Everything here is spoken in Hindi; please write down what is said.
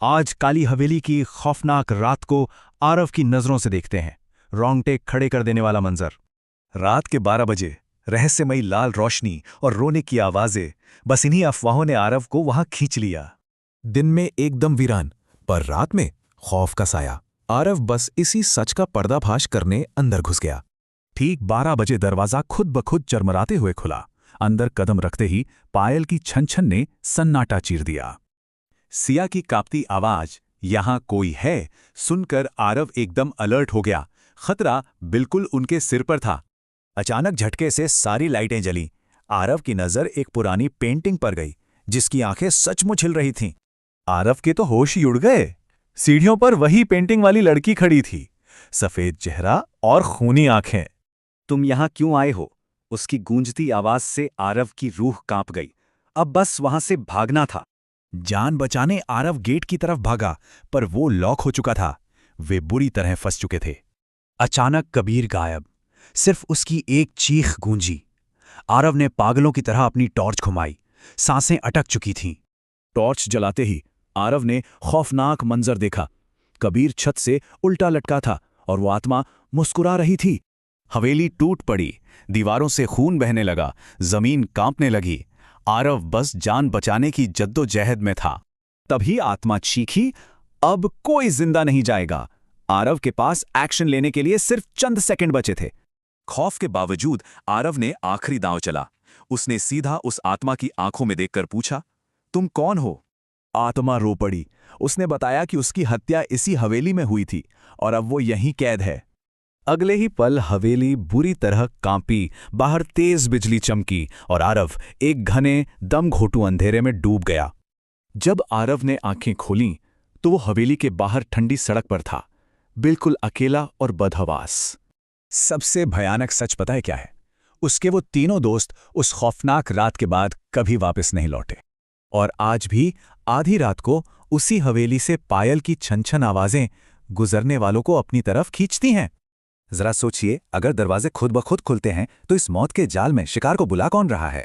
आज काली हवेली की खौफनाक रात को आरव की नजरों से देखते हैं। रोंगटे खड़े कर देने वाला मंजर। रात के 12 बजे रहस्यमयी लाल रोशनी और रोने की आवाजें, बस इन्हीं अफवाहों ने आरव को वहां खींच लिया। दिन में एकदम वीरान, पर रात में खौफ का साया। आरव बस इसी सच का पर्दाफाश करने अंदर घुस गया। ठीक 12 बजे दरवाजा खुद ब खुद चरमराते हुए खुला। अंदर कदम रखते ही पायल की छन छन ने सन्नाटा चीर दिया। सिया की कांपती आवाज, यहां कोई है, सुनकर आरव एकदम अलर्ट हो गया। खतरा बिल्कुल उनके सिर पर था। अचानक झटके से सारी लाइटें जलीं। आरव की नजर एक पुरानी पेंटिंग पर गई, जिसकी आंखें सचमुच हिल रही थीं। आरव के तो होश ही उड़ गए। सीढ़ियों पर वही पेंटिंग वाली लड़की खड़ी थी, सफेद चेहरा और खूनी आंखें। तुम यहां क्यों आए हो? उसकी गूंजती आवाज से आरव की रूह कांप गई। अब बस वहां से भागना था। जान बचाने आरव गेट की तरफ भागा, पर वो लॉक हो चुका था। वे बुरी तरह फंस चुके थे। अचानक कबीर गायब। सिर्फ उसकी एक चीख गूंजी। आरव ने पागलों की तरह अपनी टॉर्च घुमाई। सांसें अटक चुकी थीं। टॉर्च जलाते ही आरव ने खौफनाक मंजर देखा। कबीर छत से उल्टा लटका था और वो आत्मा मुस्कुरा रही थी। हवेली टूट पड़ी, दीवारों से खून बहने लगा, जमीन कांपने लगी। आरव बस जान बचाने की जद्दोजहद में था। तभी आत्मा चीखी, अब कोई जिंदा नहीं जाएगा। आरव के पास एक्शन लेने के लिए सिर्फ चंद सेकंड बचे थे। खौफ के बावजूद आरव ने आखिरी दांव चला। उसने सीधा उस आत्मा की आंखों में देखकर पूछा, तुम कौन हो? आत्मा रो पड़ी। उसने बताया कि उसकी हत्या इसी हवेली में हुई थी और अब वो यहीं कैद है। अगले ही पल हवेली बुरी तरह कांपी, बाहर तेज बिजली चमकी और आरव एक घने दम घोटू अंधेरे में डूब गया। जब आरव ने आंखें खोलीं तो वो हवेली के बाहर ठंडी सड़क पर था, बिल्कुल अकेला और बदहवास। सबसे भयानक सच पता है क्या है? उसके वो तीनों दोस्त उस खौफनाक रात के बाद कभी वापस नहीं लौटे। और आज भी आधी रात को उसी हवेली से पायल की छन छन आवाजें गुजरने वालों को अपनी तरफ खींचती हैं। जरा सोचिए, अगर दरवाजे खुद ब खुद खुलते हैं तो इस मौत के जाल में शिकार को बुला कौन रहा है?